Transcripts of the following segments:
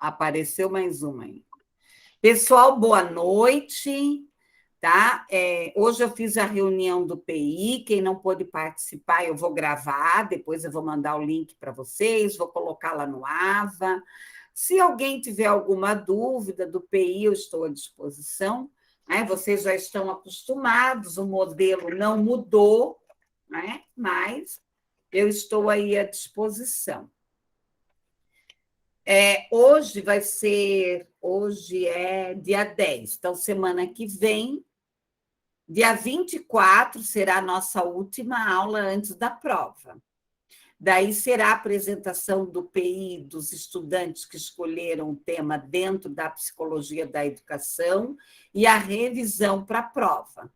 Apareceu mais uma aí. Pessoal, boa noite. Tá? Hoje eu fiz a reunião do PI, quem não pôde participar, eu vou gravar, depois eu vou mandar o link para vocês, vou colocar lá no AVA. Se alguém tiver alguma dúvida do PI, eu estou à disposição. Né? Vocês já estão acostumados, o modelo não mudou, né? Mas eu estou aí à disposição. Hoje é dia 10, então semana que vem, dia 24, será a nossa última aula antes da prova. Daí será a apresentação do PI dos estudantes que escolheram o tema dentro da psicologia da educação e a revisão para a prova.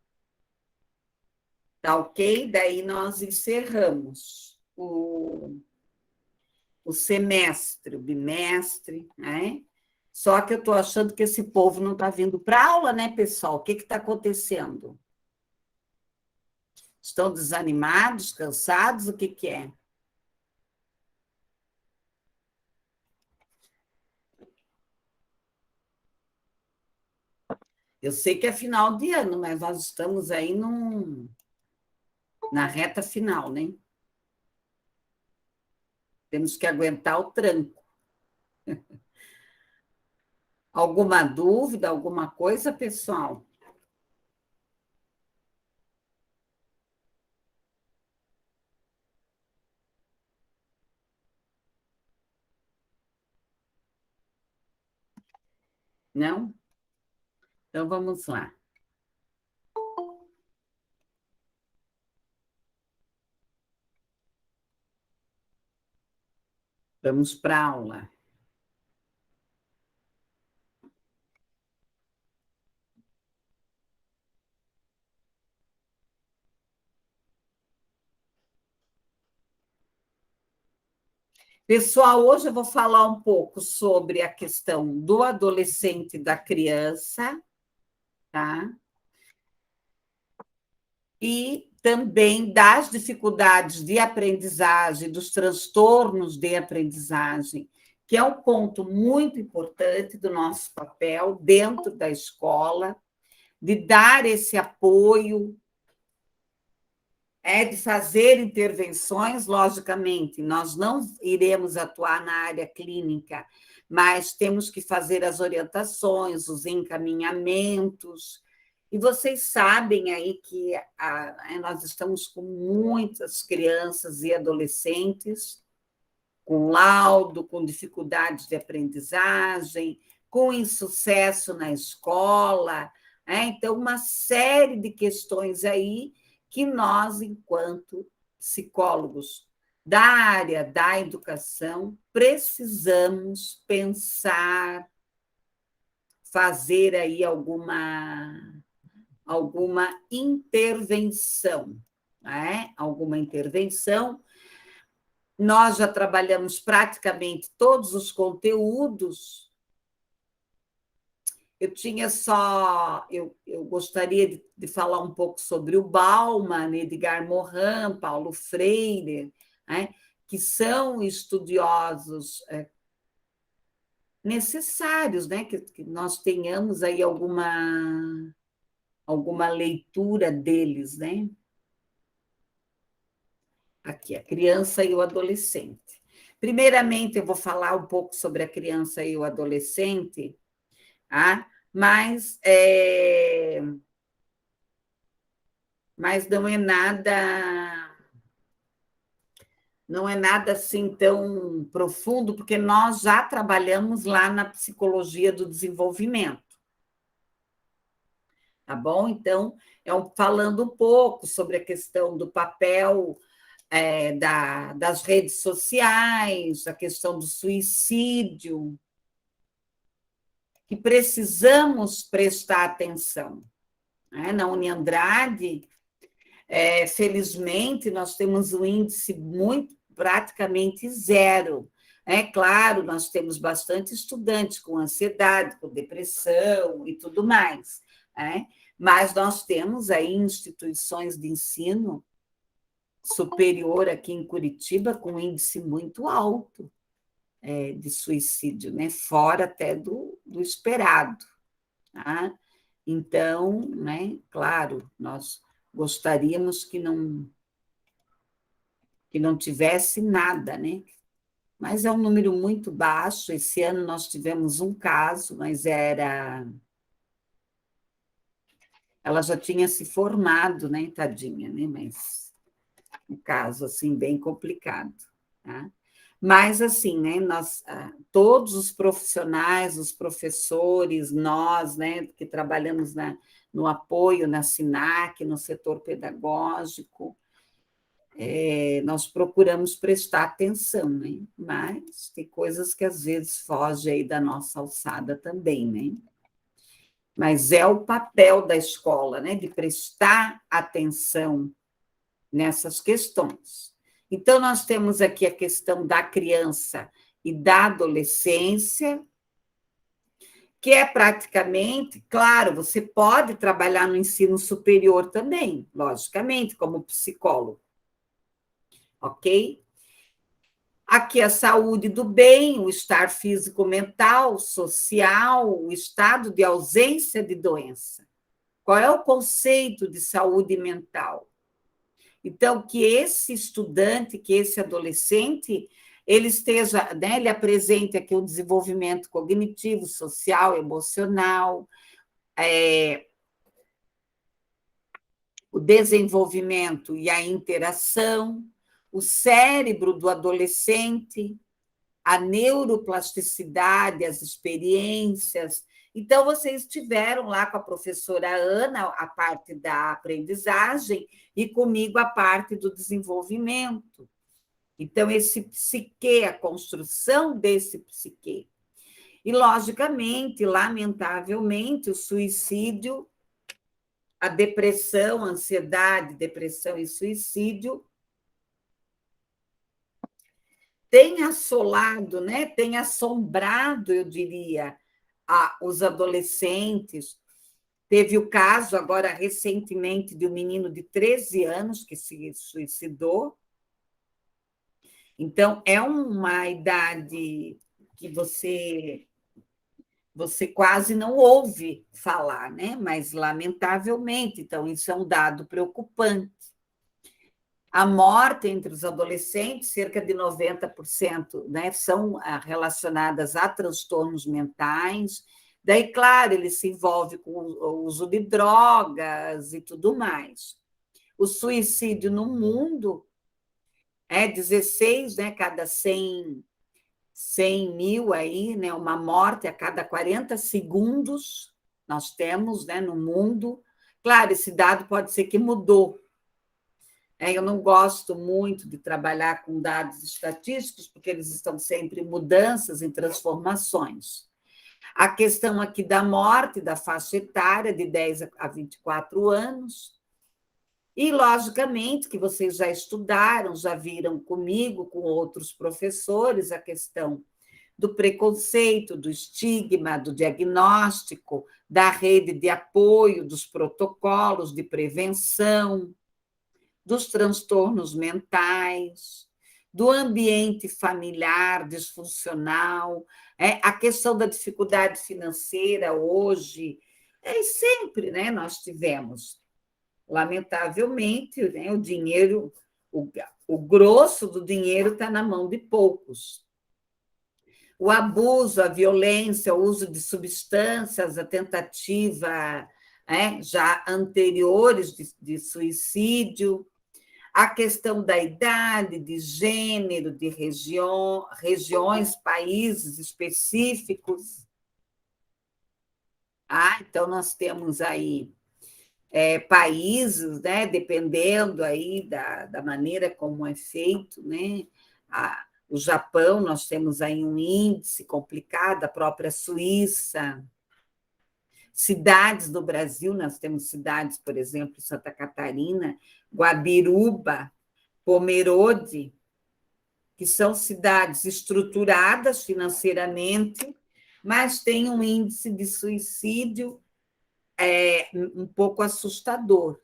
Tá ok? Daí nós encerramos o semestre, o bimestre, né? Só que eu estou achando que esse povo não está vindo para aula, né, pessoal? O que está acontecendo? Estão desanimados, cansados? O que é? Eu sei que é final de ano, mas nós estamos aí na reta final, né? Temos que aguentar o tranco. Alguma dúvida, alguma coisa, pessoal? Não? Então vamos lá. Vamos para a aula. Pessoal, hoje eu vou falar um pouco sobre a questão do adolescente e da criança, tá? E também das dificuldades de aprendizagem, dos transtornos de aprendizagem, que é um ponto muito importante do nosso papel dentro da escola, de dar esse apoio, de fazer intervenções, logicamente, nós não iremos atuar na área clínica, mas temos que fazer as orientações, os encaminhamentos. E vocês sabem aí que nós estamos com muitas crianças e adolescentes com laudo, com dificuldades de aprendizagem, com insucesso na escola, então, uma série de questões aí que nós, enquanto psicólogos da área da educação, precisamos pensar, fazer aí alguma intervenção, alguma intervenção. Nós já trabalhamos praticamente todos os conteúdos. Eu gostaria de falar um pouco sobre o Bauman, Edgar Morin, Paulo Freire, que são estudiosos necessários, que nós tenhamos aí alguma leitura deles, Aqui, a criança e o adolescente. Primeiramente, eu vou falar um pouco sobre a criança e o adolescente, mas não é nada assim tão profundo, porque nós já trabalhamos lá na psicologia do desenvolvimento. Tá bom? Então, falando um pouco sobre a questão do papel das redes sociais, a questão do suicídio, que precisamos prestar atenção. Na Uniandrade, felizmente, nós temos um índice praticamente zero. Claro, nós temos bastante estudantes com ansiedade, com depressão e tudo mais, mas nós temos aí instituições de ensino superior aqui em Curitiba com índice muito alto. de suicídio, né? Fora até do esperado. Tá? Então, né, claro, nós gostaríamos que não tivesse nada, né? Mas é um número muito baixo. Esse ano nós tivemos um caso, mas ela já tinha se formado, né, tadinha, né? Mas um caso assim bem complicado, tá? Mas assim, né, nós todos os profissionais, os professores, nós, né, que trabalhamos no apoio na SINAC, no setor pedagógico, nós procuramos prestar atenção, né? Mas tem coisas que às vezes fogem aí da nossa alçada também, né? Mas é o papel da escola, né, de prestar atenção nessas questões. Então, nós temos aqui a questão da criança e da adolescência, que é praticamente, claro, você pode trabalhar no ensino superior também, logicamente, como psicólogo, ok? Aqui a saúde do bem, o estar físico, mental, social, o estado de ausência de doença. Qual é o conceito de saúde mental? Então, que esse estudante, que esse adolescente, ele esteja, né, ele apresente aqui o desenvolvimento cognitivo, social, emocional, o desenvolvimento e a interação, o cérebro do adolescente, a neuroplasticidade, as experiências. Então, vocês tiveram lá com a professora Ana a parte da aprendizagem e comigo a parte do desenvolvimento. Então, esse psique, a construção desse psique. E, logicamente, lamentavelmente, o suicídio, a depressão, a ansiedade, depressão e suicídio tem assolado, né, tem assombrado, eu diria, os adolescentes. Teve o caso, agora, recentemente, de um menino de 13 anos que se suicidou. Então, é uma idade que você quase não ouve falar, né? Mas, lamentavelmente, então, isso é um dado preocupante. A morte entre os adolescentes, cerca de 90%, né, são relacionadas a transtornos mentais. Daí, claro, ele se envolve com o uso de drogas e tudo mais. O suicídio no mundo é 16, né, cada 100 mil aí, né, uma morte a cada 40 segundos nós temos, né, no mundo. Claro, esse dado pode ser que mudou. Eu não gosto muito de trabalhar com dados estatísticos, porque eles estão sempre em mudanças, em transformações. A questão aqui da morte, da faixa etária, de 10 a 24 anos. E, logicamente, que vocês já estudaram, já viram comigo, com outros professores, a questão do preconceito, do estigma, do diagnóstico, da rede de apoio, dos protocolos de prevenção, dos transtornos mentais, do ambiente familiar disfuncional, a questão da dificuldade financeira hoje, sempre, né, nós tivemos. Lamentavelmente, né, o dinheiro, o grosso do dinheiro está na mão de poucos. O abuso, a violência, o uso de substâncias, a tentativa já anteriores de suicídio, a questão da idade, de gênero, de regiões, países específicos. Então, nós temos aí países, né, dependendo aí da maneira como é feito, né? O Japão, nós temos aí um índice complicado, a própria Suíça. Cidades do Brasil, nós temos cidades, por exemplo, Santa Catarina, Guabiruba, Pomerode, que são cidades estruturadas financeiramente, mas têm um índice de suicídio um pouco assustador.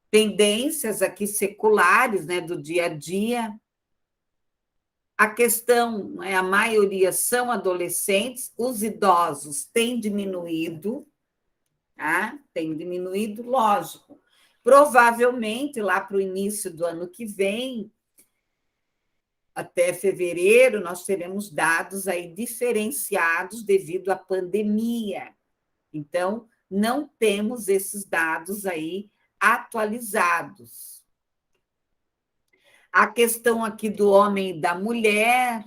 Tendências aqui seculares, né, do dia a dia. A questão, né, a maioria são adolescentes, os idosos têm diminuído, tá? Tem diminuído, lógico. Provavelmente, lá para o início do ano que vem, até fevereiro, nós teremos dados aí diferenciados devido à pandemia. Então, não temos esses dados aí atualizados. A questão aqui do homem e da mulher,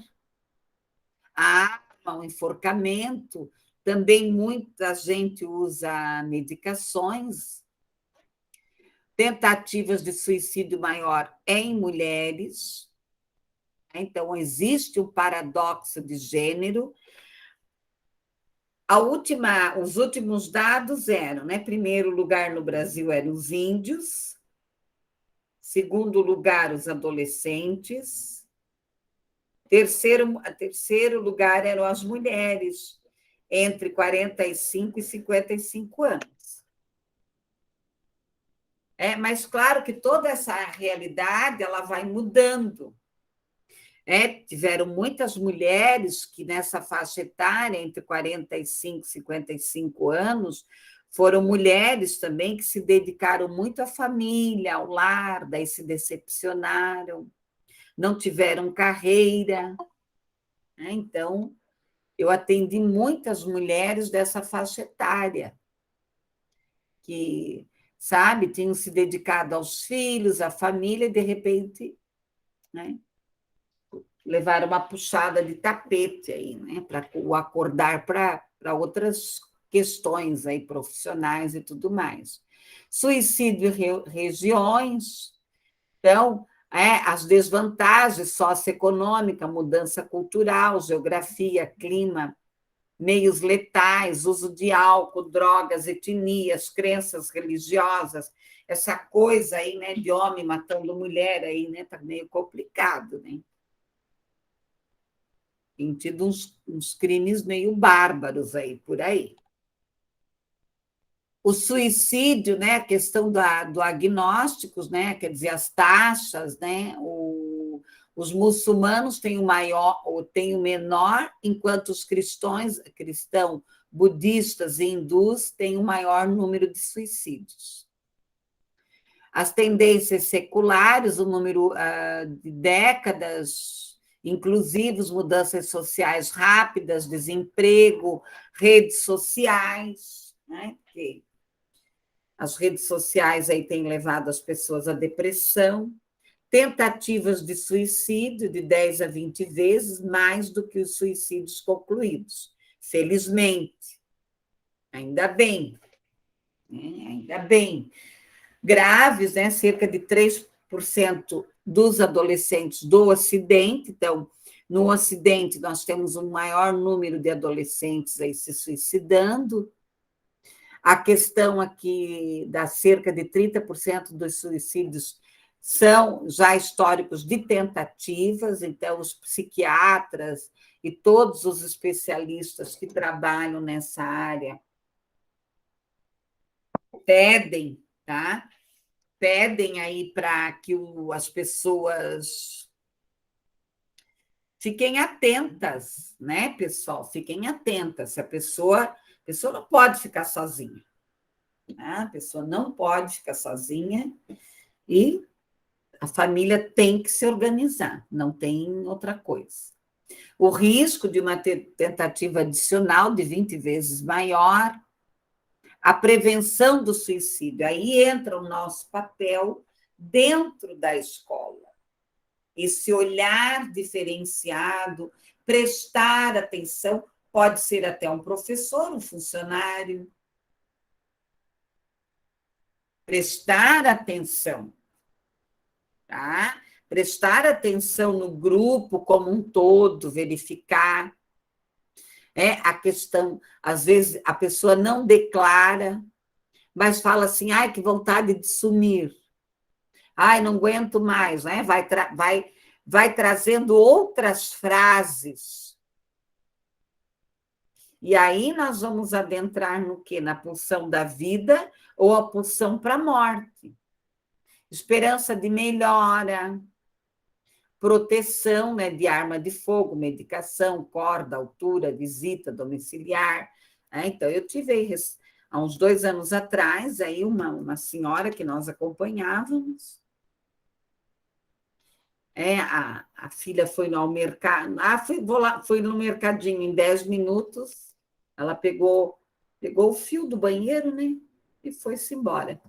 a arma, o enforcamento, também muita gente usa medicações. Tentativas de suicídio maior em mulheres. Então, existe um paradoxo de gênero. Os últimos dados eram, né? Primeiro lugar no Brasil eram os índios, segundo lugar, os adolescentes, terceiro lugar eram as mulheres, entre 45 e 55 anos. Mas, claro que toda essa realidade ela vai mudando. Tiveram muitas mulheres que, nessa faixa etária, entre 45 e 55 anos, foram mulheres também que se dedicaram muito à família, ao lar, daí se decepcionaram, não tiveram carreira. Então, eu atendi muitas mulheres dessa faixa etária, que, sabe, tinham se dedicado aos filhos, à família, e, de repente, né, levaram uma puxada de tapete aí, né, para o acordar para outras questões aí profissionais e tudo mais. Suicídio em regiões, então, as desvantagens socioeconômicas, mudança cultural, geografia, clima, meios letais, uso de álcool, drogas, etnias, crenças religiosas, essa coisa aí, né, de homem matando mulher aí, né, tá meio complicado, né? Tem tido uns crimes meio bárbaros aí, por aí. O suicídio, né, a questão do agnósticos, né, quer dizer, as taxas, né, os muçulmanos têm o maior ou têm o menor, enquanto os cristãos, budistas e hindus têm o maior número de suicídios. As tendências seculares, o número de décadas inclusivos, mudanças sociais rápidas, desemprego, redes sociais, né? Porque as redes sociais aí têm levado as pessoas à depressão, tentativas de suicídio de 10 a 20 vezes mais do que os suicídios concluídos. Felizmente, ainda bem, né? Ainda bem. Graves, né? Cerca de 3% dos adolescentes do Ocidente. Então, no Ocidente, nós temos um maior número de adolescentes aí se suicidando. A questão aqui da cerca de 30% dos suicídios são já históricos de tentativas, então os psiquiatras e todos os especialistas que trabalham nessa área pedem, tá? Pedem aí para que as pessoas fiquem atentas, né, pessoal? Fiquem atentas. A pessoa não pode ficar sozinha. Né? A pessoa não pode ficar sozinha e a família tem que se organizar, não tem outra coisa. O risco de uma tentativa adicional de 20 vezes maior, a prevenção do suicídio, aí entra o nosso papel dentro da escola. Esse olhar diferenciado, prestar atenção, pode ser até um professor, um funcionário. Prestar atenção, tá? Prestar atenção no grupo como um todo, verificar. A questão, às vezes, a pessoa não declara, mas fala assim, ai, que vontade de sumir. Ai, não aguento mais, né? Vai trazendo outras frases. E aí nós vamos adentrar no quê? Na pulsão da vida ou a pulsão para a morte. Esperança de melhora, proteção, né, de arma de fogo, medicação, corda, altura, visita domiciliar. Né? Então, eu tive, há uns 2 anos atrás, aí uma senhora que nós acompanhávamos, a filha foi ao mercado, fui no mercadinho em 10 minutos, ela pegou o fio do banheiro, né, e foi-se embora.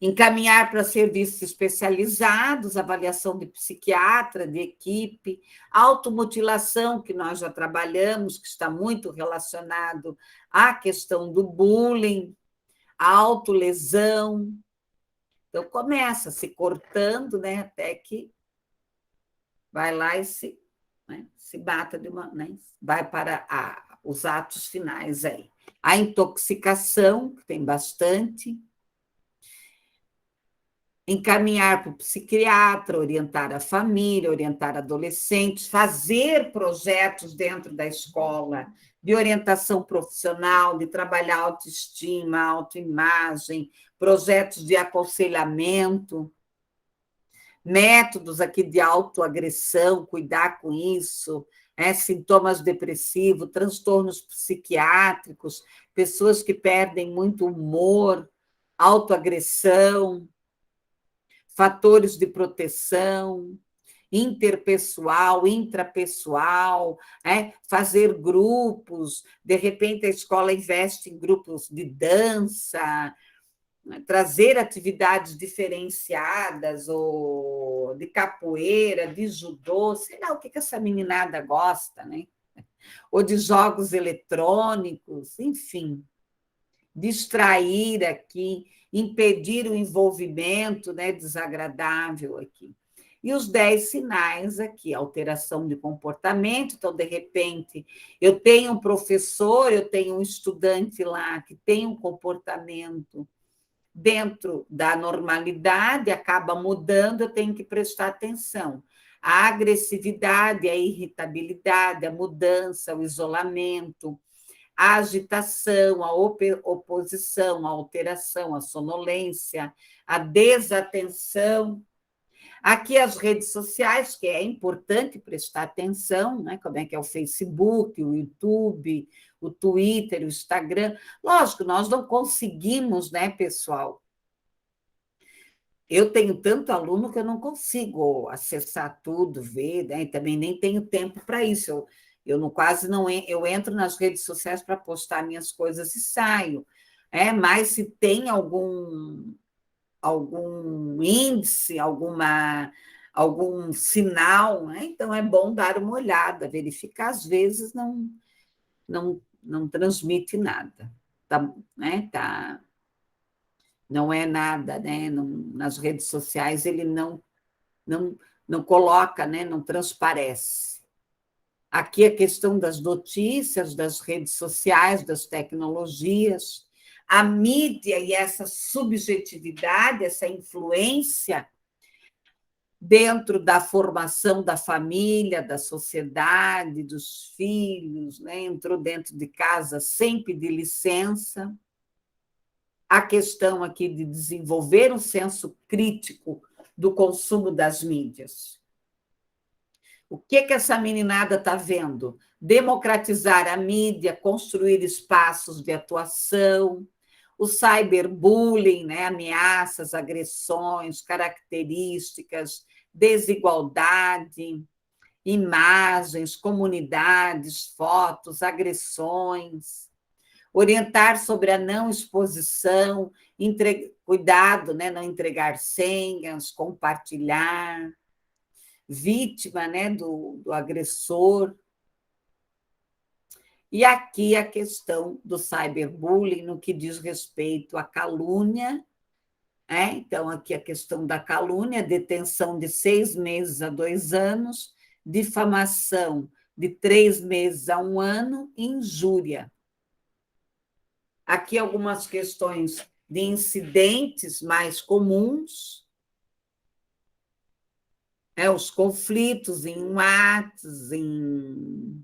Encaminhar para serviços especializados, avaliação de psiquiatra, de equipe, automutilação, que nós já trabalhamos, que está muito relacionado à questão do bullying, a autolesão. Então, começa se cortando, né, até que vai lá e se bata de uma. Né, vai para os atos finais aí. A intoxicação, que tem bastante. Encaminhar para o psiquiatra, orientar a família, orientar adolescentes, fazer projetos dentro da escola de orientação profissional, de trabalhar autoestima, autoimagem, projetos de aconselhamento, métodos aqui de autoagressão, cuidar com isso, sintomas depressivos, transtornos psiquiátricos, pessoas que perdem muito humor, autoagressão, fatores de proteção, interpessoal, intrapessoal, fazer grupos, de repente a escola investe em grupos de dança, trazer atividades diferenciadas, ou de capoeira, de judô, sei lá o que essa meninada gosta, né? Ou de jogos eletrônicos, enfim, distrair aqui, impedir o envolvimento, né, desagradável aqui. E os 10 sinais aqui, alteração de comportamento. Então, de repente, eu tenho um professor, eu tenho um estudante lá que tem um comportamento dentro da normalidade, acaba mudando, eu tenho que prestar atenção. A agressividade, a irritabilidade, a mudança, o isolamento, a agitação, a oposição, a alteração, a sonolência, a desatenção. Aqui as redes sociais, que é importante prestar atenção, né? Como é que é o Facebook, o YouTube, o Twitter, o Instagram. Lógico, nós não conseguimos, né, pessoal? Eu tenho tanto aluno que eu não consigo acessar tudo, ver, né? E também nem tenho tempo para isso. Eu não, quase não eu entro nas redes sociais para postar minhas coisas e saio. Mas se tem algum índice, algum sinal, né? Então é bom dar uma olhada, verificar, às vezes não transmite nada, tá, né? Não é nada, né? Nas redes sociais ele não coloca, né? Não transparece. Aqui a questão das notícias, das redes sociais, das tecnologias, a mídia e essa subjetividade, essa influência dentro da formação da família, da sociedade, dos filhos, né? Entrou dentro de casa sem pedir licença. A questão aqui de desenvolver um senso crítico do consumo das mídias. O que essa meninada está vendo? Democratizar a mídia, construir espaços de atuação, o cyberbullying, né? Ameaças, agressões, características, desigualdade, imagens, comunidades, fotos, agressões, orientar sobre a não exposição, cuidado, né? Não entregar senhas, compartilhar, vítima, né, do agressor. E aqui a questão do cyberbullying no que diz respeito à calúnia. Então, aqui a questão da calúnia, detenção de 6 meses a 2 anos, difamação de 3 meses a 1 ano, e injúria. Aqui algumas questões de incidentes mais comuns, os conflitos em WhatsApp, em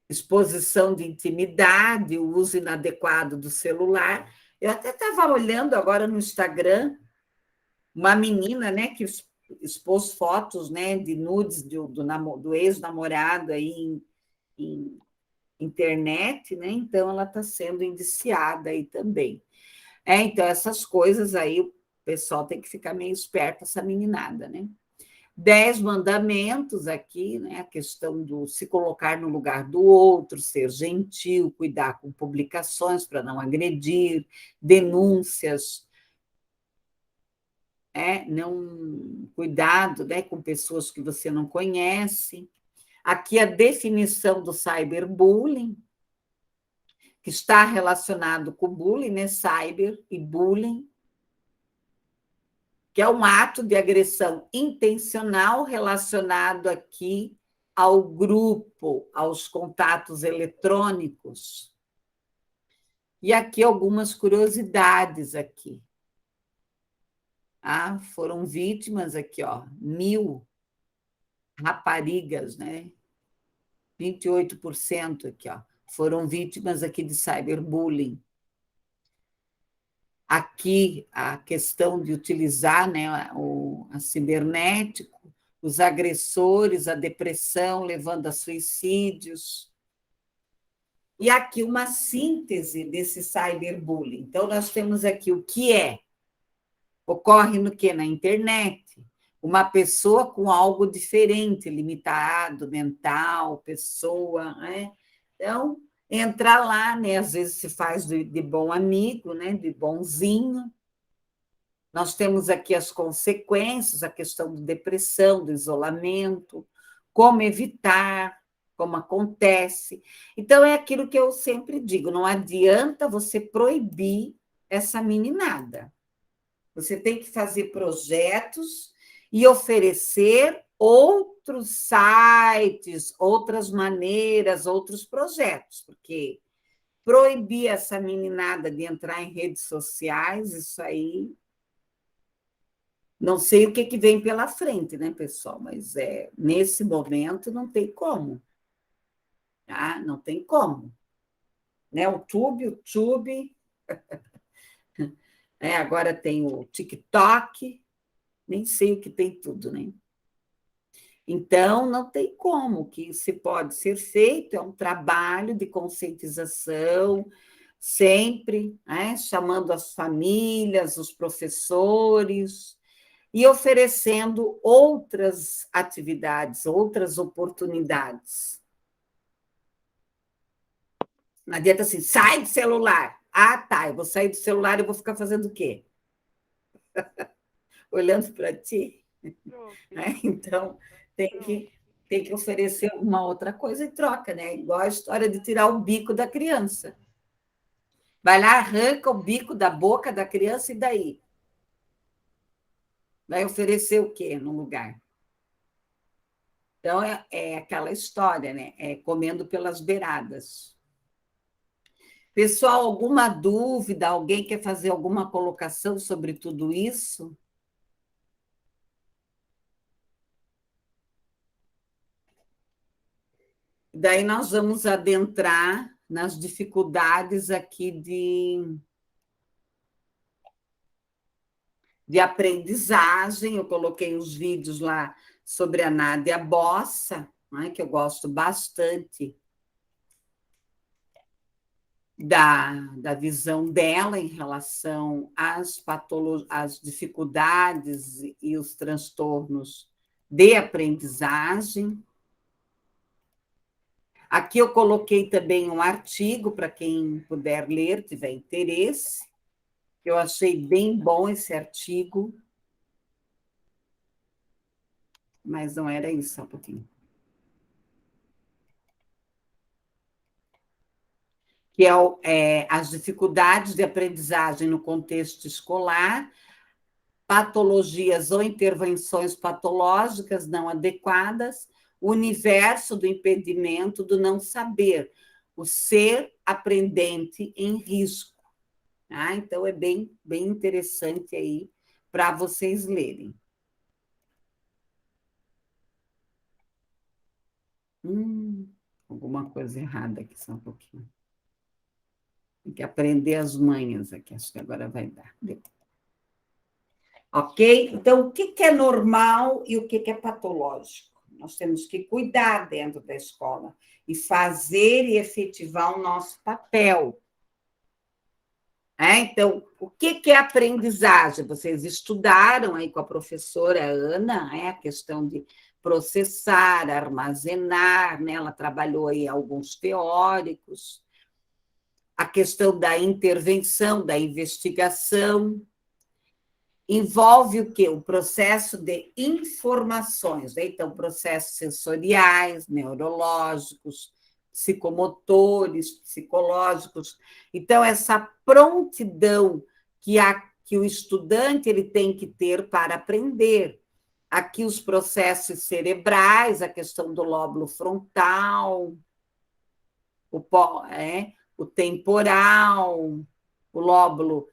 exposição de intimidade, o uso inadequado do celular. Eu até estava olhando agora no Instagram, uma menina, né, que expôs fotos, né, de nudes do ex-namorado aí em internet, né? Então ela está sendo indiciada aí também. Então essas coisas aí o pessoal tem que ficar meio esperto, essa meninada, né? 10 mandamentos aqui, né? A questão do se colocar no lugar do outro, ser gentil, cuidar com publicações para não agredir, denúncias, não cuidado, né, com pessoas que você não conhece. Aqui a definição do cyberbullying, que está relacionado com o bullying, né, cyber e bullying, que é um ato de agressão intencional relacionado aqui ao grupo, aos contatos eletrônicos. E aqui algumas curiosidades aqui. Foram vítimas aqui, 1.000 raparigas, né? 28% aqui, foram vítimas aqui de cyberbullying. Aqui a questão de utilizar, né, a cibernético, os agressores, a depressão levando a suicídios. E aqui uma síntese desse cyberbullying. Então, nós temos aqui o que é. Ocorre no quê? Na internet. Uma pessoa com algo diferente, limitado, mental, pessoa, né? Então, entrar lá, né? Às vezes se faz de bom amigo, né? De bonzinho. Nós temos aqui as consequências, a questão da depressão, do isolamento, como evitar, como acontece. Então, é aquilo que eu sempre digo: não adianta você proibir essa meninada. Você tem que fazer projetos e oferecer outros sites, outras maneiras, outros projetos, porque proibir essa meninada de entrar em redes sociais, isso aí. Não sei o que vem pela frente, né, pessoal? Mas nesse momento não tem como. Tá? Não tem como. Né? O Tube, agora tem o TikTok, nem sei o que tem tudo, né? Então, não tem como. O que se pode ser feito é um trabalho de conscientização, sempre, né? Chamando as famílias, os professores, e oferecendo outras atividades, outras oportunidades. Não adianta assim, sai do celular. Tá, eu vou sair do celular e vou ficar fazendo o quê? Olhando para ti. Então, tem que oferecer uma outra coisa em troca, né? Igual a história de tirar o bico da criança. Vai lá, arranca o bico da boca da criança e daí? Vai oferecer o quê no lugar? Então, é aquela história, né? Comendo pelas beiradas. Pessoal, alguma dúvida? Alguém quer fazer alguma colocação sobre tudo isso? Daí nós vamos adentrar nas dificuldades aqui de aprendizagem. Eu coloquei os vídeos lá sobre a Nádia Bossa, né, que eu gosto bastante da visão dela em relação às dificuldades e os transtornos de aprendizagem. Aqui eu coloquei também um artigo para quem puder ler, tiver interesse. Eu achei bem bom esse artigo, mas não era isso, só um pouquinho. Que as dificuldades de aprendizagem no contexto escolar, patologias ou intervenções patológicas não adequadas, o universo do impedimento do não saber, o ser aprendente em risco. Então, é bem interessante aí para vocês lerem. Alguma coisa errada aqui, só um pouquinho. Tem que aprender as manhas aqui, acho que agora vai dar. Ok? Então, o que é normal e o que é patológico? Nós temos que cuidar dentro da escola e fazer e efetivar o nosso papel. Então, o que é aprendizagem? Vocês estudaram aí com a professora Ana, a questão de processar, armazenar, né? Ela trabalhou aí alguns teóricos, a questão da intervenção, da investigação, envolve o quê? O processo de informações, né? Então, processos sensoriais, neurológicos, psicomotores, psicológicos. Então, essa prontidão que o estudante ele tem que ter para aprender. Aqui os processos cerebrais, a questão do lóbulo frontal, o temporal, o lóbulo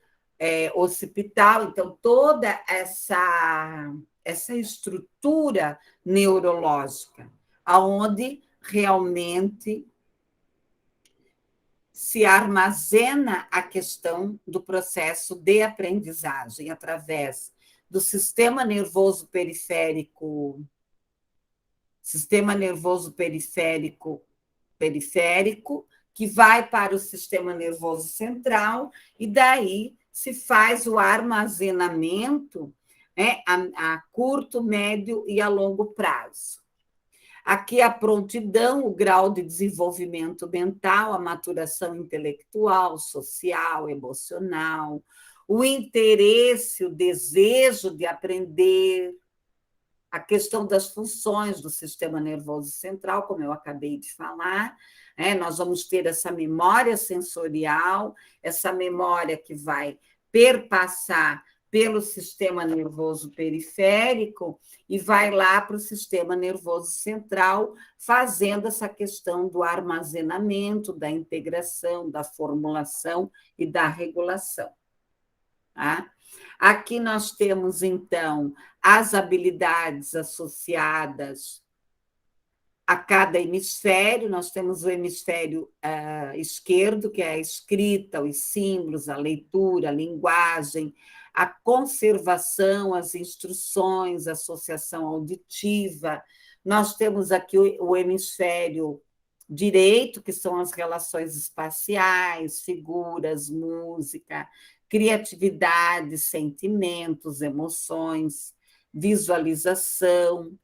occipital. Então, toda essa estrutura neurológica, aonde realmente se armazena a questão do processo de aprendizagem através do sistema nervoso periférico, que vai para o sistema nervoso central, e daí se faz o armazenamento a curto, médio e a longo prazo. Aqui a prontidão, o grau de desenvolvimento mental, a maturação intelectual, social, emocional, o interesse, o desejo de aprender, a questão das funções do sistema nervoso central, como eu acabei de falar, nós vamos ter essa memória sensorial, essa memória que vai perpassar pelo sistema nervoso periférico e vai lá para o sistema nervoso central, fazendo essa questão do armazenamento, da integração, da formulação e da regulação. Tá? Aqui nós temos, então, as habilidades associadas a cada hemisfério. Nós temos o hemisfério esquerdo, que é a escrita, os símbolos, a leitura, a linguagem, a conservação, as instruções, a associação auditiva. Nós temos aqui o hemisfério direito, que são as relações espaciais, figuras, música, criatividade, sentimentos, emoções, visualização.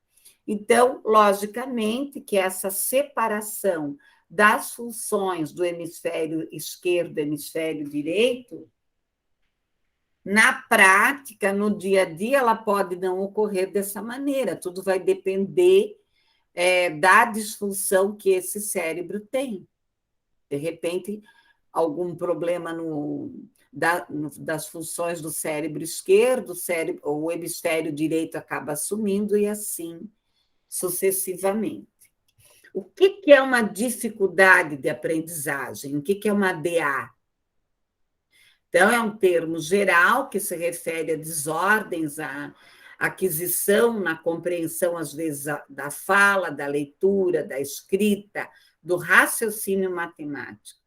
Então, logicamente, que essa separação das funções do hemisfério esquerdo e hemisfério direito, na prática, no dia a dia, ela pode não ocorrer dessa maneira, tudo vai depender da disfunção que esse cérebro tem. De repente, algum problema das funções do cérebro esquerdo, o hemisfério direito acaba assumindo e assim sucessivamente. O que é uma dificuldade de aprendizagem? O que é uma DA? Então, é um termo geral que se refere a desordens, a aquisição na compreensão, às vezes, da fala, da leitura, da escrita, do raciocínio matemático.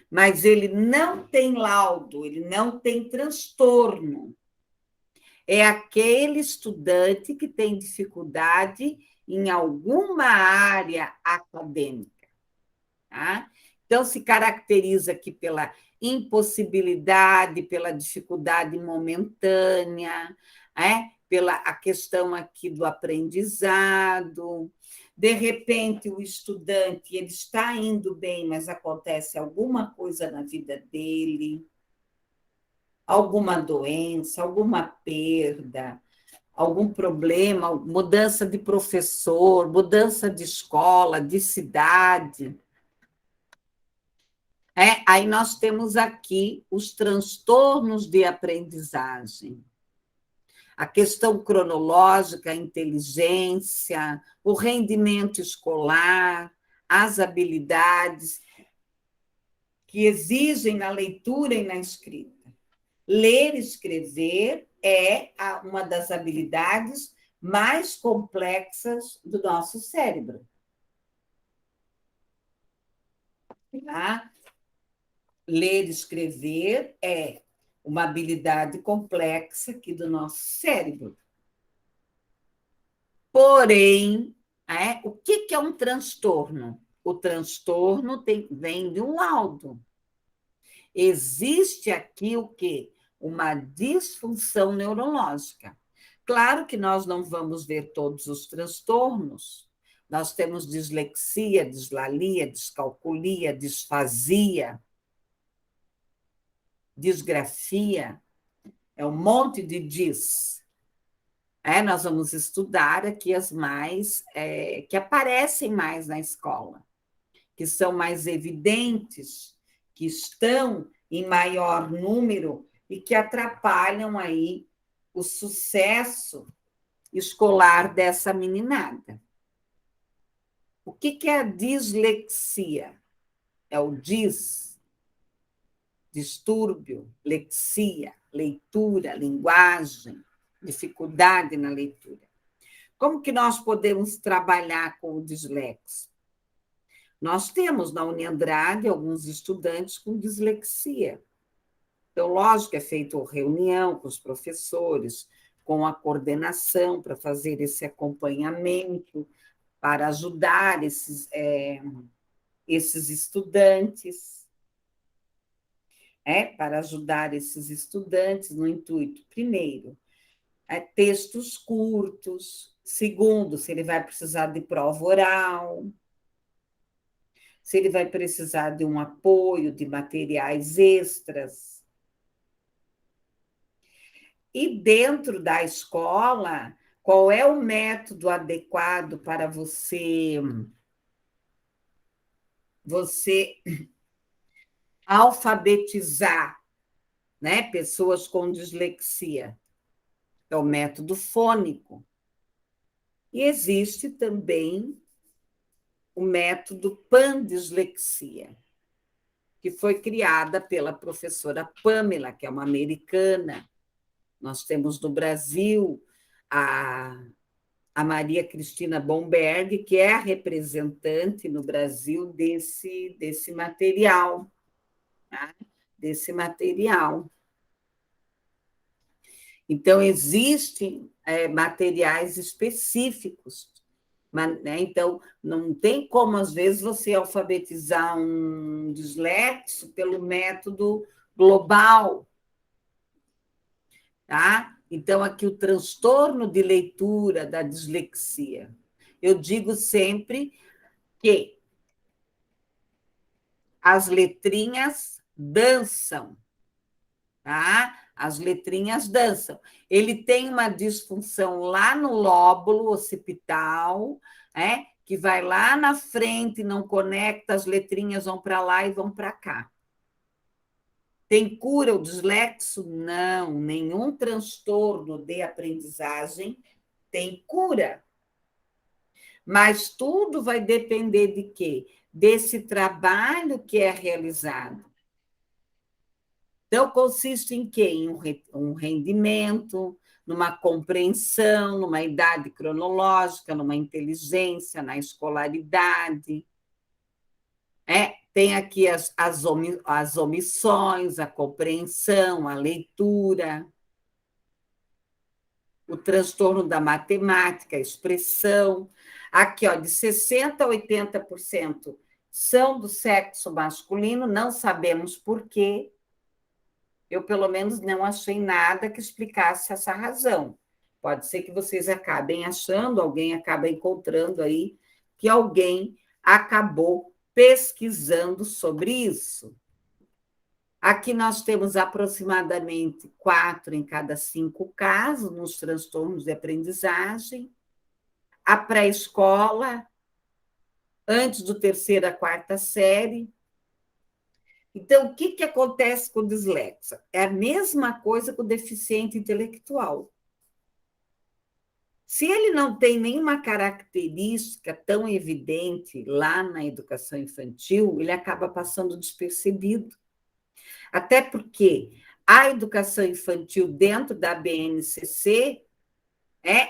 Mas ele não tem laudo, ele não tem transtorno. É aquele estudante que tem dificuldade em alguma área acadêmica. Tá? Então, se caracteriza aqui pela impossibilidade, pela dificuldade momentânea, pela a questão aqui do aprendizado. De repente, o estudante ele está indo bem, mas acontece alguma coisa na vida dele, alguma doença, alguma perda, algum problema, mudança de professor, mudança de escola, de cidade. Aí nós temos aqui os transtornos de aprendizagem. A questão cronológica, a inteligência, o rendimento escolar, as habilidades que exigem na leitura e na escrita. Ler e escrever é uma das habilidades mais complexas do nosso cérebro. Tá? Ler e escrever é uma habilidade complexa aqui do nosso cérebro. Porém, o que é um transtorno? O transtorno vem de um laudo. Existe aqui o quê? Uma disfunção neurológica. Claro que nós não vamos ver todos os transtornos. Nós temos dislexia, dislalia, descalculia, disfasia, disgrafia, é um monte de dis. Nós vamos estudar aqui as mais que aparecem mais na escola, que são mais evidentes, que estão em maior número e que atrapalham aí o sucesso escolar dessa meninada. O que é a dislexia? É o distúrbio, lexia, leitura, linguagem, dificuldade na leitura. Como que nós podemos trabalhar com o dislexo? Nós temos na Uniandrade alguns estudantes com dislexia. Então, lógico, é feita reunião com os professores, com a coordenação para fazer esse acompanhamento, para ajudar esses estudantes, para ajudar esses estudantes no intuito, primeiro, textos curtos, segundo, se ele vai precisar de prova oral, se ele vai precisar de um apoio de materiais extras. E dentro da escola, qual é o método adequado para você alfabetizar, né, pessoas com dislexia? É o método fônico. E existe também o método pandislexia, que foi criada pela professora Pamela, que é uma americana. Nós temos no Brasil a Maria Cristina Bomberg, que é a representante no Brasil desse material. Tá? Desse material. Então, existem materiais específicos. Então, não tem como, às vezes, você alfabetizar um dislexo pelo método global. Tá? Então, aqui o transtorno de leitura da dislexia. Eu digo sempre que as letrinhas dançam, tá? As letrinhas dançam. Ele tem uma disfunção lá no lóbulo occipital, que vai lá na frente, não conecta, as letrinhas vão para lá e vão para cá. Tem cura o dislexo? Não, nenhum transtorno de aprendizagem tem cura. Mas tudo vai depender de quê? Desse trabalho que é realizado. Então, consiste em quê? Em um rendimento, numa compreensão, numa idade cronológica, numa inteligência, na escolaridade. Tem aqui as omissões, a compreensão, a leitura, o transtorno da matemática, a expressão. Aqui, de 60% a 80% são do sexo masculino, não sabemos por quê. Eu, pelo menos, não achei nada que explicasse essa razão. Pode ser que vocês acabem achando, alguém acaba encontrando aí, que alguém acabou pesquisando sobre isso. Aqui nós temos aproximadamente 4 em cada 5 casos nos transtornos de aprendizagem. A pré-escola, antes do 3ª a 4ª série. Então, o que acontece com o dislexo? É a mesma coisa com o deficiente intelectual. Se ele não tem nenhuma característica tão evidente lá na educação infantil, ele acaba passando despercebido. Até porque a educação infantil dentro da BNCC,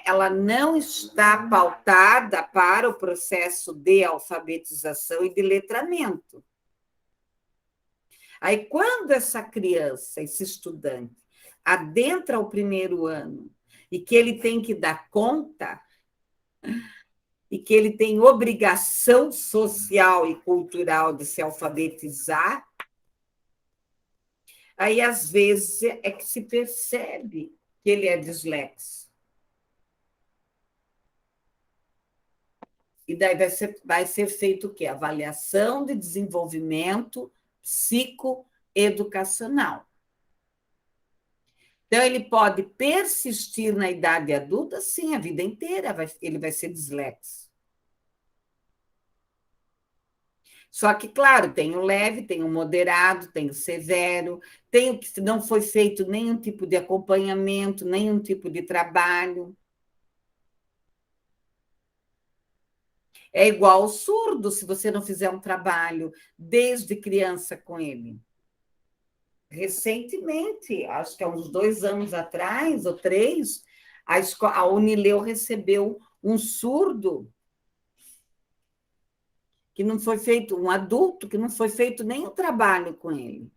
ela não está pautada para o processo de alfabetização e de letramento. Aí, quando essa criança, esse estudante, adentra o primeiro ano e que ele tem que dar conta, e que ele tem obrigação social e cultural de se alfabetizar, aí, às vezes, é que se percebe que ele é dislexo. E daí vai ser feito o quê? Avaliação de desenvolvimento psicoeducacional. Então, ele pode persistir na idade adulta, sim, a vida inteira ele vai ser dislexo. Só que, claro, tem o leve, tem o moderado, tem o severo, tem o que não foi feito nenhum tipo de acompanhamento, nenhum tipo de trabalho. É igual ao surdo, se você não fizer um trabalho desde criança com ele. Recentemente, acho que há uns 2 anos atrás, ou 3, a Unileu recebeu um surdo que não foi feito, um adulto que não foi feito nenhum trabalho com ele.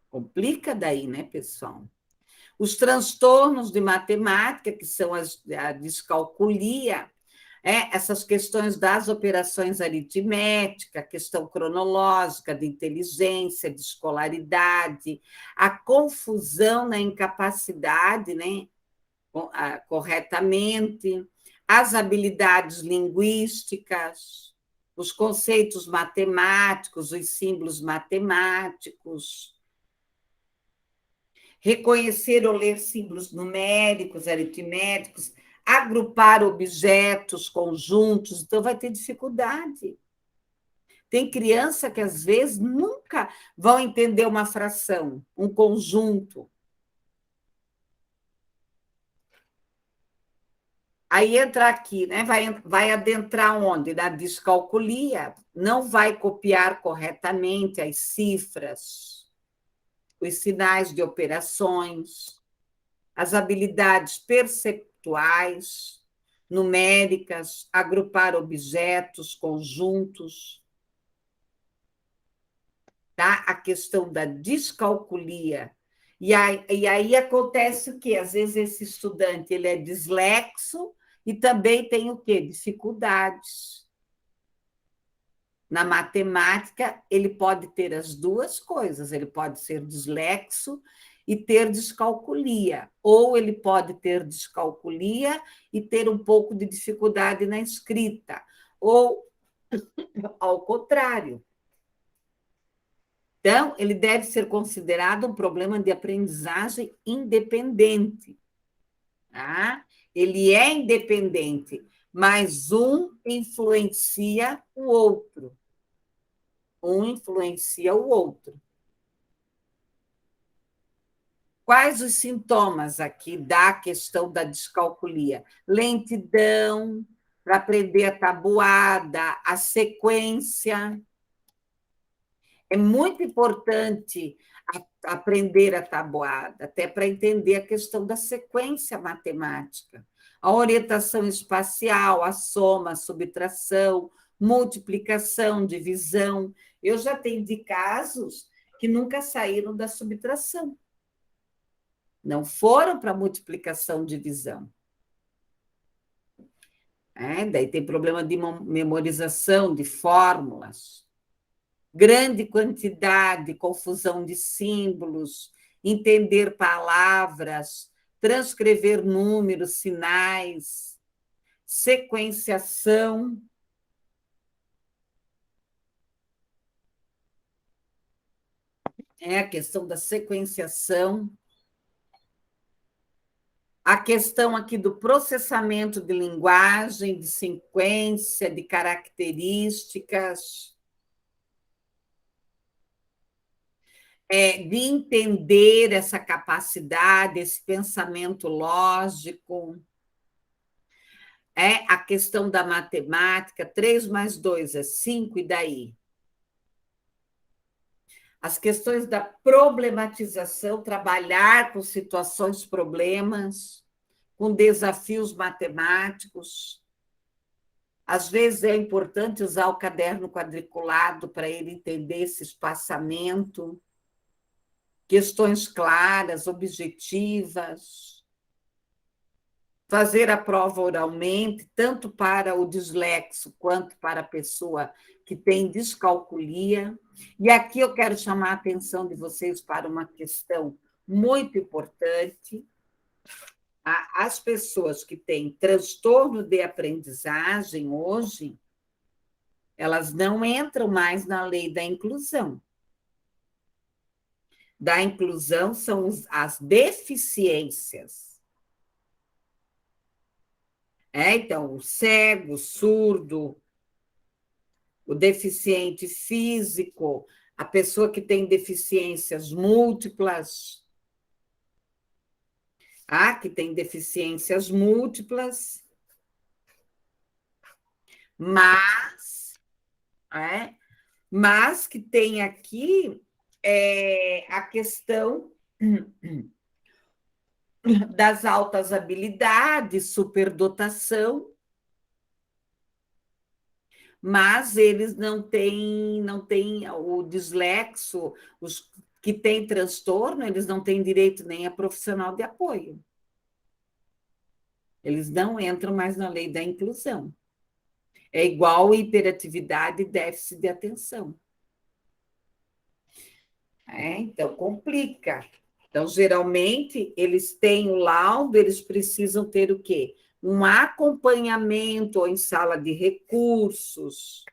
Complica daí, né, pessoal? Os transtornos de matemática, que são a descalculia, essas questões das operações aritméticas, questão cronológica, de inteligência, de escolaridade, a confusão na incapacidade, né, corretamente, as habilidades linguísticas, os conceitos matemáticos, os símbolos matemáticos, reconhecer ou ler símbolos numéricos, aritméticos, agrupar objetos, conjuntos, então vai ter dificuldade. Tem criança que, às vezes, nunca vão entender uma fração, um conjunto. Aí entra aqui, né? Vai adentrar onde? Na descalculia, não vai copiar corretamente as cifras, os sinais de operações, as habilidades perceptuais, numéricas, agrupar objetos, conjuntos, tá? A questão da descalculia. E aí acontece o quê? Às vezes esse estudante ele é dislexo e também tem o quê? Dificuldades. Na matemática, ele pode ter as duas coisas, ele pode ser dislexo e ter descalculia, ou ele pode ter descalculia e ter um pouco de dificuldade na escrita, ou ao contrário. Então, ele deve ser considerado um problema de aprendizagem independente. Tá? Ele é independente, mas um influencia o outro. Um influencia o outro. Quais os sintomas aqui da questão da descalculia? Lentidão, para aprender a tabuada, a sequência. É muito importante aprender a tabuada, até para entender a questão da sequência matemática. A orientação espacial, a soma, a subtração, multiplicação, divisão. Eu já tenho de casos que nunca saíram da subtração. Não foram para multiplicação, divisão. Daí tem problema de memorização de fórmulas, grande quantidade, confusão de símbolos, entender palavras, transcrever números, sinais, sequenciação. A questão da sequenciação. A questão aqui do processamento de linguagem, de sequência, de características, de entender essa capacidade, esse pensamento lógico. A questão da matemática, 3 mais 2 é 5, e daí? As questões da problematização, trabalhar com situações, problemas, com desafios matemáticos. Às vezes é importante usar o caderno quadriculado para ele entender esse espaçamento, questões claras, objetivas, fazer a prova oralmente, tanto para o dislexo quanto para a pessoa que tem descalculia. E aqui eu quero chamar a atenção de vocês para uma questão muito importante. As pessoas que têm transtorno de aprendizagem hoje, elas não entram mais na lei da inclusão. Da inclusão são as deficiências. Então, o cego, o surdo, o deficiente físico, a pessoa que tem deficiências múltiplas, que tem deficiências múltiplas, mas que tem aqui a questão das altas habilidades, superdotação, mas eles não têm o dislexo, os que têm transtorno, eles não têm direito nem a profissional de apoio. Eles não entram mais na lei da inclusão. É igual hiperatividade e déficit de atenção. Então, complica. Então, geralmente, eles têm o laudo, eles precisam ter o quê? Um acompanhamento ou em sala de recursos,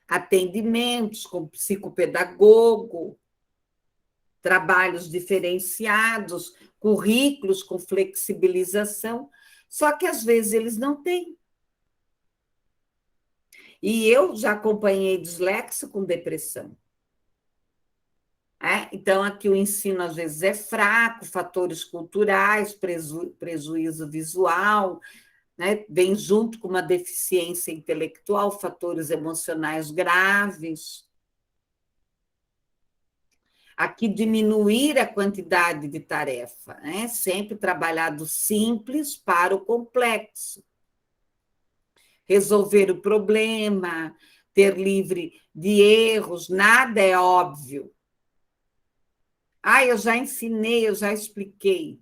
atendimentos com psicopedagogo, trabalhos diferenciados, currículos com flexibilização, só que às vezes eles não têm. E eu já acompanhei dislexo com depressão. Então, aqui o ensino às vezes é fraco, fatores culturais, prejuízo visual, né? Vem junto com uma deficiência intelectual, fatores emocionais graves. Aqui, diminuir a quantidade de tarefa, né? Sempre trabalhar do simples para o complexo. Resolver o problema, ter livre de erros, nada é óbvio. Eu já ensinei, eu já expliquei.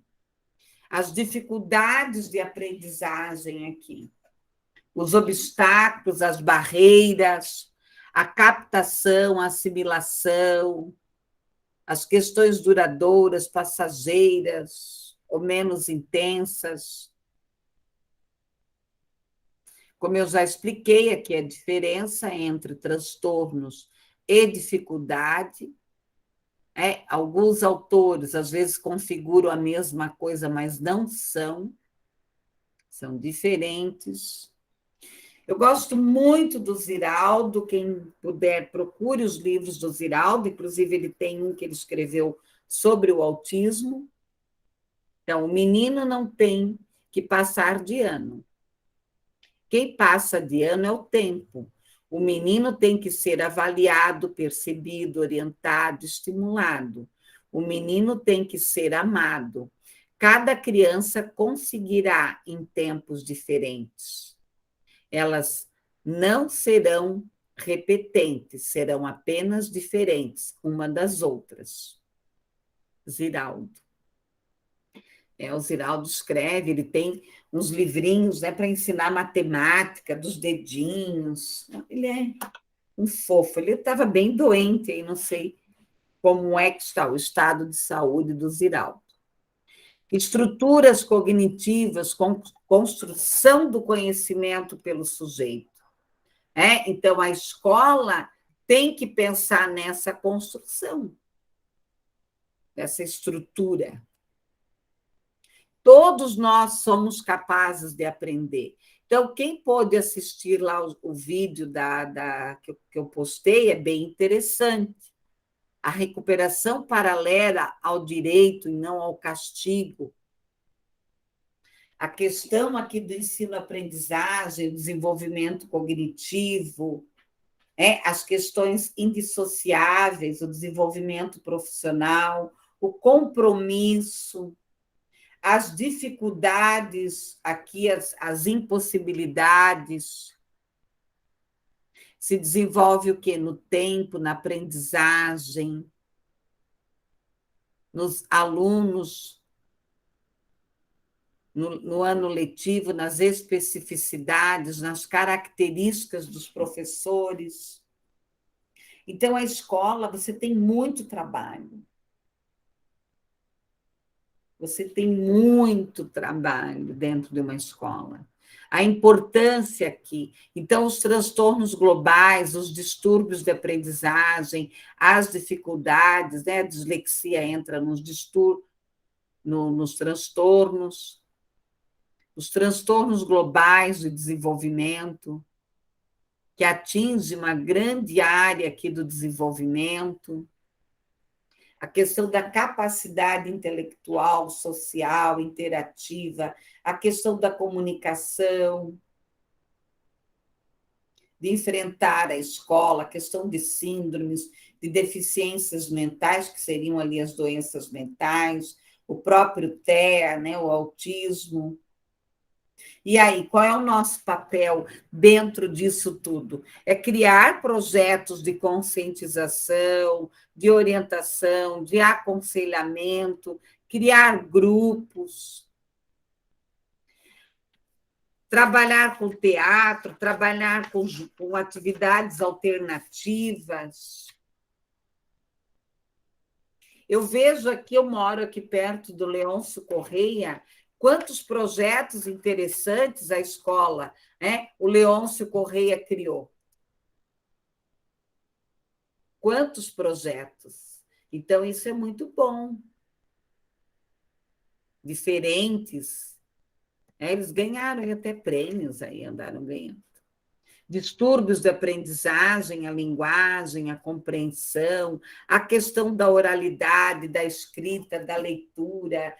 As dificuldades de aprendizagem aqui, os obstáculos, as barreiras, a captação, a assimilação, as questões duradouras, passageiras ou menos intensas. Como eu já expliquei aqui, a diferença entre transtornos e dificuldade. Alguns autores, às vezes, configuram a mesma coisa, mas não são diferentes. Eu gosto muito do Ziraldo, quem puder, procure os livros do Ziraldo, inclusive ele tem um que ele escreveu sobre o autismo. Então, o menino não tem que passar de ano. Quem passa de ano é o tempo. O menino tem que ser avaliado, percebido, orientado, estimulado. O menino tem que ser amado. Cada criança conseguirá em tempos diferentes. Elas não serão repetentes, serão apenas diferentes uma das outras. Ziraldo. O Ziraldo escreve, ele tem uns livrinhos, né, para ensinar matemática dos dedinhos. Ele é um fofo. Ele estava bem doente, aí não sei como é que está o estado de saúde do Ziraldo. Estruturas cognitivas, construção do conhecimento pelo sujeito. Então, a escola tem que pensar nessa construção, dessa estrutura. Todos nós somos capazes de aprender. Então, quem pôde assistir lá o vídeo que eu postei é bem interessante. A recuperação paralela ao direito e não ao castigo. A questão aqui do ensino-aprendizagem, desenvolvimento cognitivo, as questões indissociáveis, o desenvolvimento profissional, o compromisso, as dificuldades, aqui as impossibilidades. Se desenvolve o quê? No tempo, na aprendizagem, nos alunos, no ano letivo, nas especificidades, nas características dos professores. Então, a escola, você tem muito trabalho. Você tem muito trabalho dentro de uma escola. A importância aqui. Então, os transtornos globais, os distúrbios de aprendizagem, as dificuldades, né? A dislexia entra nos distúrbios, nos transtornos, os transtornos globais de desenvolvimento, que atinge uma grande área aqui do desenvolvimento, a questão da capacidade intelectual, social, interativa, a questão da comunicação, de enfrentar a escola, a questão de síndromes, de deficiências mentais, que seriam ali as doenças mentais, o próprio TEA, né, o autismo. E aí, qual é o nosso papel dentro disso tudo? É criar projetos de conscientização, de orientação, de aconselhamento, criar grupos, trabalhar com teatro, trabalhar com atividades alternativas. Eu vejo aqui, eu moro aqui perto do Leôncio Correia, quantos projetos interessantes a escola, né? O Leôncio Correia criou. Quantos projetos? Então, isso é muito bom. Diferentes. Eles ganharam até prêmios aí, andaram ganhando. Distúrbios de aprendizagem, a linguagem, a compreensão, a questão da oralidade, da escrita, da leitura,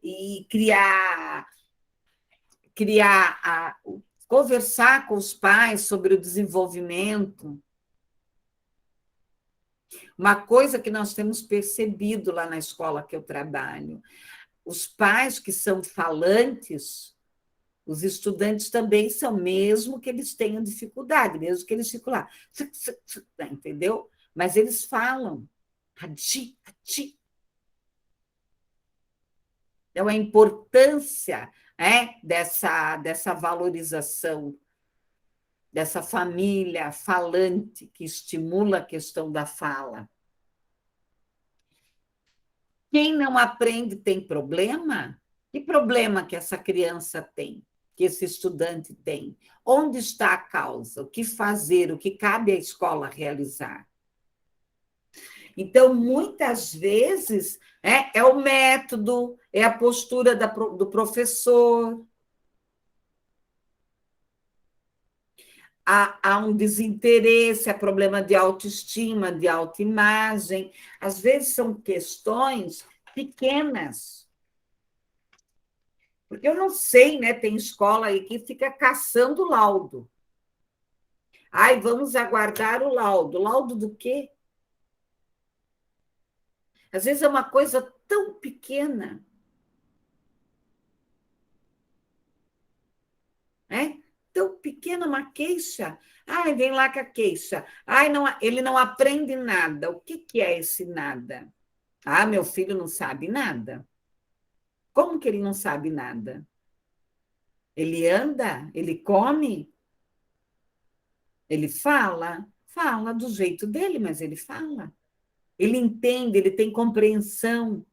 e conversar com os pais sobre o desenvolvimento. Uma coisa que nós temos percebido lá na escola que eu trabalho, os pais que são falantes, os estudantes também são, mesmo que eles tenham dificuldade, mesmo que eles ficam lá, entendeu? Mas eles falam. Ati, ati. Então, a importância dessa valorização, dessa família falante que estimula a questão da fala. Quem não aprende tem problema? Que problema que essa criança tem? Que esse estudante tem? Onde está a causa? O que fazer? O que cabe à escola realizar? Então, muitas vezes, é o método, é a postura do professor. Há um desinteresse, há problema de autoestima, de autoimagem. Às vezes, são questões pequenas. Porque eu não sei, né? Tem escola aí que fica caçando laudo. Ai, vamos aguardar o laudo. Laudo do quê? Às vezes é uma coisa tão pequena. Tão pequena uma queixa. Ai, vem lá com a queixa. Ai, não, ele não aprende nada. O que é esse nada? Ah, meu filho não sabe nada. Como que ele não sabe nada? Ele anda, ele come, ele fala do jeito dele, mas ele fala. Ele entende, ele tem compreensão.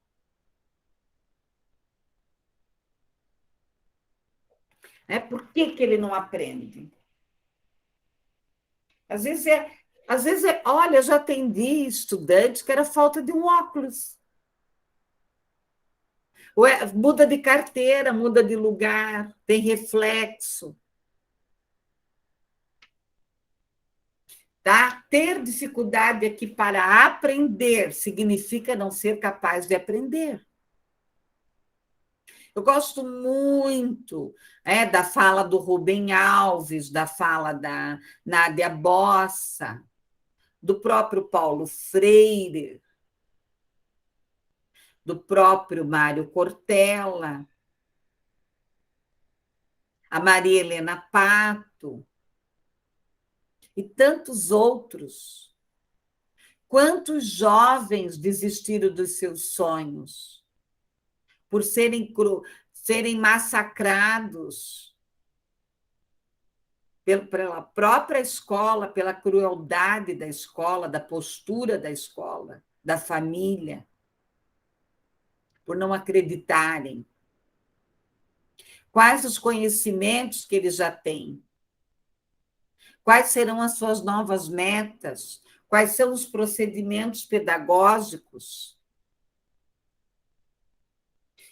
Por que ele não aprende? Às vezes, olha, eu já atendi estudantes que era falta de um óculos. Muda de carteira, muda de lugar, tem reflexo. Tá? Ter dificuldade aqui para aprender significa não ser capaz de aprender. Eu gosto muito da fala do Rubem Alves, da fala da Nádia Bossa, do próprio Paulo Freire. do próprio Mário Cortella, a Maria Helena Pato e tantos outros. Quantos jovens desistiram dos seus sonhos por serem massacrados pela própria escola, pela crueldade da escola, da postura da escola, da família, por não acreditarem. Quais os conhecimentos que eles já têm? Quais serão as suas novas metas? Quais são os procedimentos pedagógicos?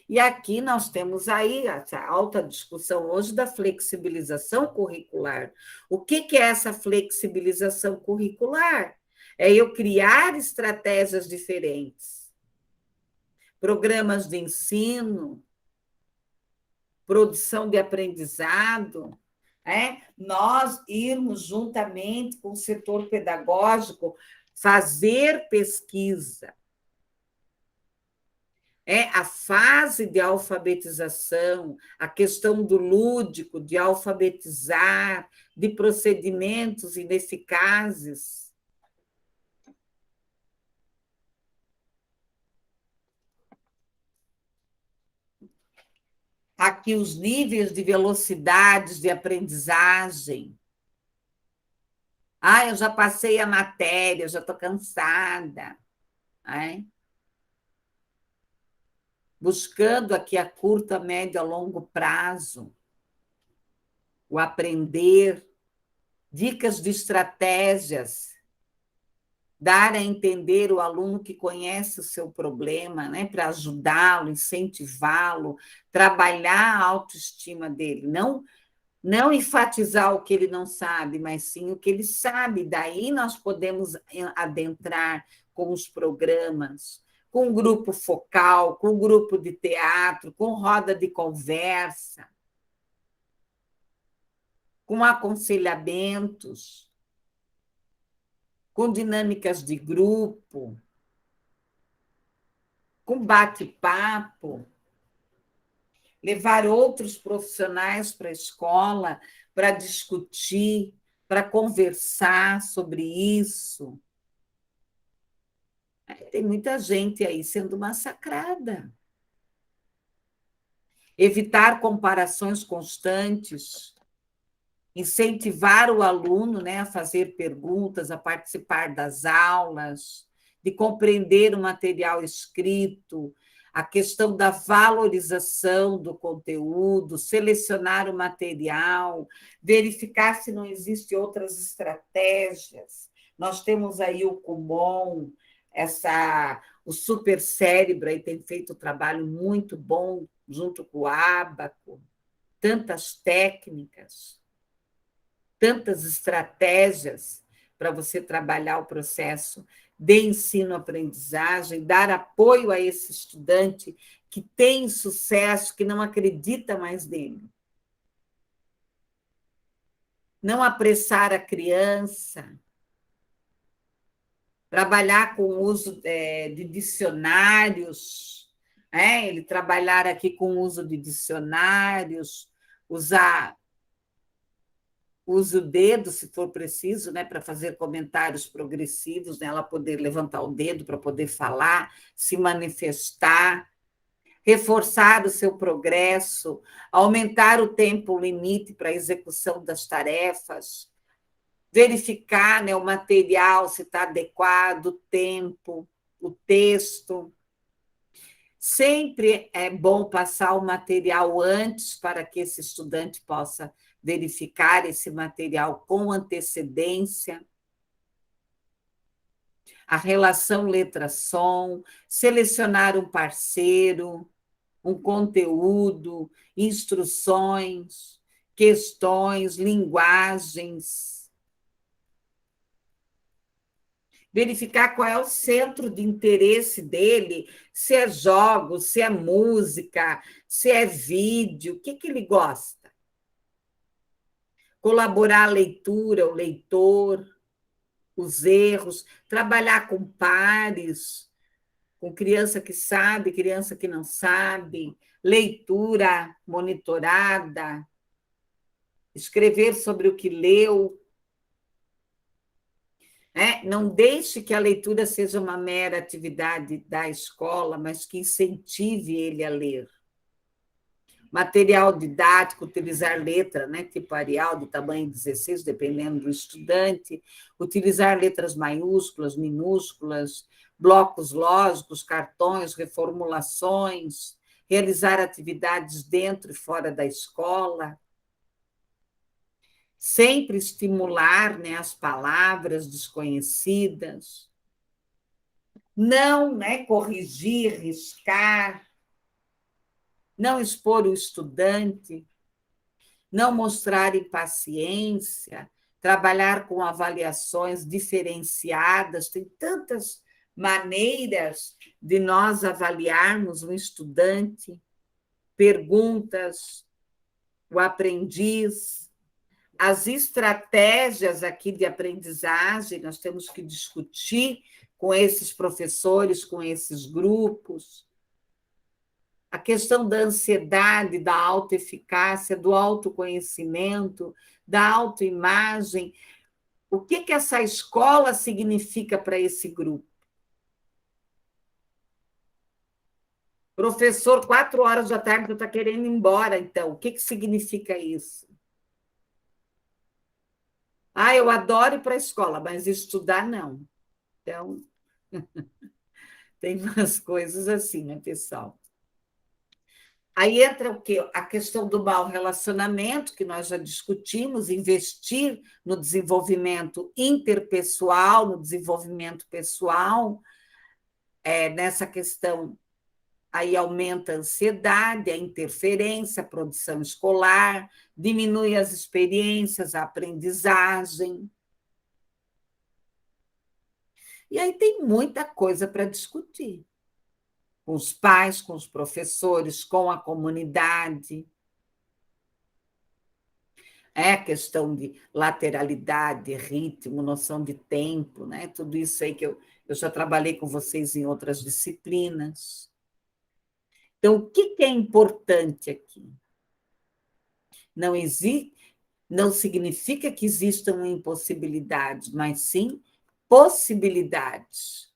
E aqui nós temos aí essa alta discussão hoje da flexibilização curricular. O que é essa flexibilização curricular? É eu criar estratégias diferentes, programas de ensino, produção de aprendizado, nós irmos juntamente com o setor pedagógico fazer pesquisa. A fase de alfabetização, a questão do lúdico, de alfabetizar, de procedimentos ineficazes. Aqui os níveis de velocidades de aprendizagem. Eu já passei a matéria, já estou cansada. Buscando aqui a curto, a médio, a longo prazo, o aprender, dicas de estratégias, dar a entender o aluno que conhece o seu problema, para ajudá-lo, incentivá-lo, trabalhar a autoestima dele, não enfatizar o que ele não sabe, mas sim o que ele sabe. Daí nós podemos adentrar com os programas, com grupo focal, com grupo de teatro, com roda de conversa, com aconselhamentos, com dinâmicas de grupo, com bate-papo, levar outros profissionais para a escola para discutir, para conversar sobre isso. Tem muita gente aí sendo massacrada. Evitar comparações constantes, incentivar o aluno, a fazer perguntas, a participar das aulas, de compreender o material escrito, a questão da valorização do conteúdo, selecionar o material, verificar se não existem outras estratégias. Nós temos aí o Kumon, o Supercérebro aí tem feito um trabalho muito bom junto com o Abaco, tantas técnicas, tantas estratégias para você trabalhar o processo de ensino-aprendizagem, dar apoio a esse estudante que tem sucesso, que não acredita mais nele. Não apressar a criança, trabalhar com o uso de dicionários, ele trabalhar aqui com o uso de dicionários, use o dedo, se for preciso, para fazer comentários progressivos, ela poder levantar o dedo para poder falar, se manifestar, reforçar o seu progresso, aumentar o tempo limite para a execução das tarefas, verificar o material, se está adequado, o tempo, o texto. Sempre é bom passar o material antes para que esse estudante possa verificar esse material com antecedência. A relação letra-som, selecionar um parceiro, um conteúdo, instruções, questões, linguagens. Verificar qual é o centro de interesse dele, se é jogos, se é música, se é vídeo, o que ele gosta. Colaborar a leitura, o leitor, os erros, trabalhar com pares, com criança que sabe, criança que não sabe, leitura monitorada, escrever sobre o que leu. Não deixe que a leitura seja uma mera atividade da escola, mas que incentive ele a ler. Material didático, utilizar letra, tipo Arial, de tamanho 16, dependendo do estudante, utilizar letras maiúsculas, minúsculas, blocos lógicos, cartões, reformulações, realizar atividades dentro e fora da escola, sempre estimular as palavras desconhecidas, não corrigir, riscar, não expor o estudante, não mostrar impaciência, trabalhar com avaliações diferenciadas, tem tantas maneiras de nós avaliarmos um estudante, perguntas, o aprendiz, as estratégias aqui de aprendizagem, nós temos que discutir com esses professores, com esses grupos, a questão da ansiedade, da autoeficácia, do autoconhecimento, da autoimagem. O que essa escola significa para esse grupo? Professor, 4 horas da tarde, tu está querendo ir embora, então. O que significa isso? Eu adoro ir para a escola, mas estudar não. Então, tem umas coisas assim, pessoal? Aí entra o quê? A questão do mau relacionamento, que nós já discutimos, investir no desenvolvimento interpessoal, no desenvolvimento pessoal, nessa questão aí aumenta a ansiedade, a interferência, a produção escolar, diminui as experiências, a aprendizagem. E aí tem muita coisa para discutir com os pais, com os professores, com a comunidade. A questão de lateralidade, ritmo, noção de tempo, tudo isso aí que eu já trabalhei com vocês em outras disciplinas. Então, o que é importante aqui? Não significa que existam impossibilidades, mas sim possibilidades.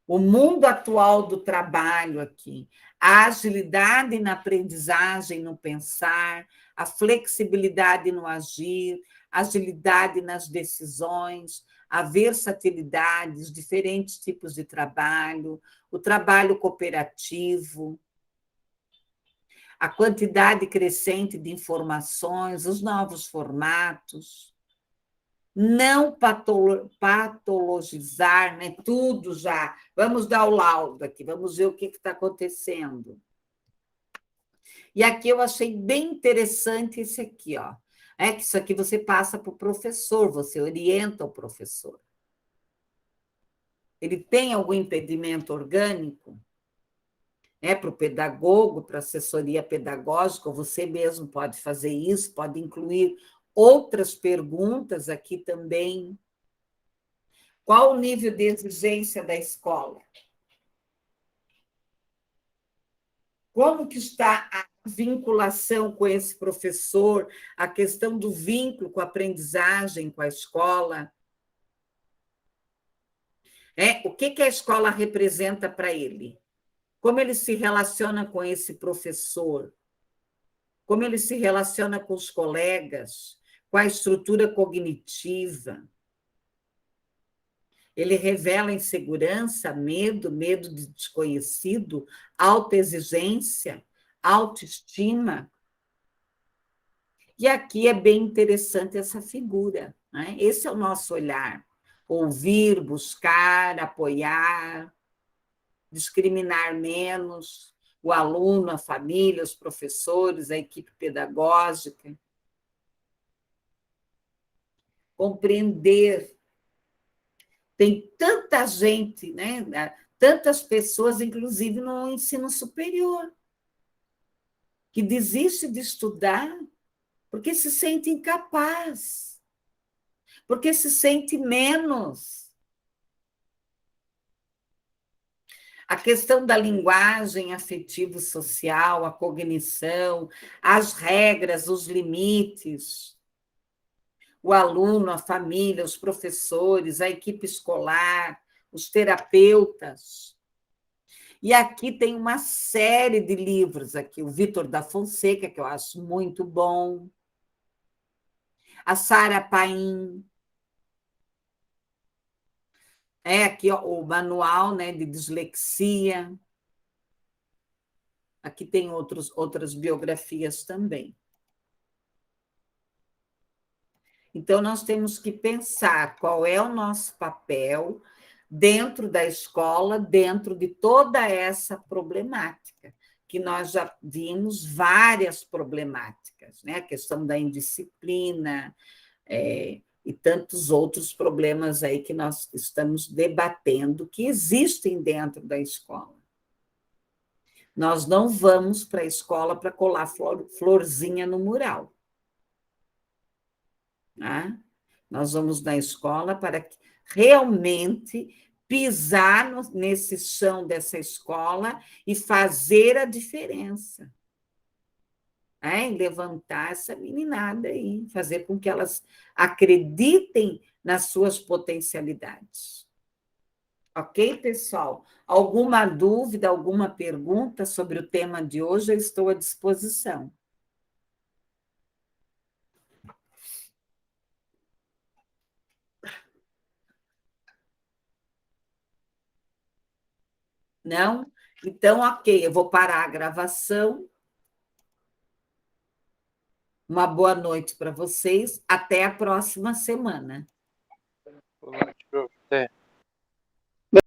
O mundo atual do trabalho aqui, a agilidade na aprendizagem, no pensar, a flexibilidade no agir, a agilidade nas decisões, a versatilidade, os diferentes tipos de trabalho, o trabalho cooperativo, a quantidade crescente de informações, os novos formatos, não patologizar, tudo já. Vamos dar o laudo aqui, vamos ver o que está acontecendo. E aqui eu achei bem interessante esse aqui, ó. Que isso aqui você passa para o professor, você orienta o professor. Ele tem algum impedimento orgânico? Para o pedagogo, para a assessoria pedagógica, você mesmo pode fazer isso, pode incluir outras perguntas aqui também. Qual o nível de exigência da escola? Como que está a vinculação com esse professor, a questão do vínculo com a aprendizagem, com a escola? O que a escola representa para ele? Como ele se relaciona com esse professor? Como ele se relaciona com os colegas? Com a estrutura cognitiva? Ele revela insegurança, medo de desconhecido, autoexigência, autoestima. E aqui é bem interessante essa figura. Esse é o nosso olhar. Ouvir, buscar, apoiar, discriminar menos o aluno, a família, os professores, a equipe pedagógica. Compreender. Tem tanta gente, tantas pessoas, inclusive no ensino superior, que desiste de estudar porque se sente incapaz, porque se sente menos. A questão da linguagem afetivo-social, a cognição, as regras, os limites, o aluno, a família, os professores, a equipe escolar, os terapeutas. E aqui tem uma série de livros aqui, o Vitor da Fonseca, que eu acho muito bom, a Sara Paim, aqui ó, o manual, né, de dislexia. Aqui tem outras biografias também. Então, nós temos que pensar qual é o nosso papel dentro da escola, dentro de toda essa problemática, que nós já vimos várias problemáticas, né? A questão da indisciplina, e tantos outros problemas aí que nós estamos debatendo, que existem dentro da escola. Nós não vamos para a escola para colar florzinha no mural. Né? Nós vamos na escola para realmente pisar nesse chão dessa escola e fazer a diferença. Em levantar essa meninada aí, fazer com que elas acreditem nas suas potencialidades. Ok, pessoal? Alguma dúvida, alguma pergunta sobre o tema de hoje, eu estou à disposição. Não? Então, ok, eu vou parar a gravação. Uma boa noite para vocês. Até a próxima semana. Boa noite, prof. Até.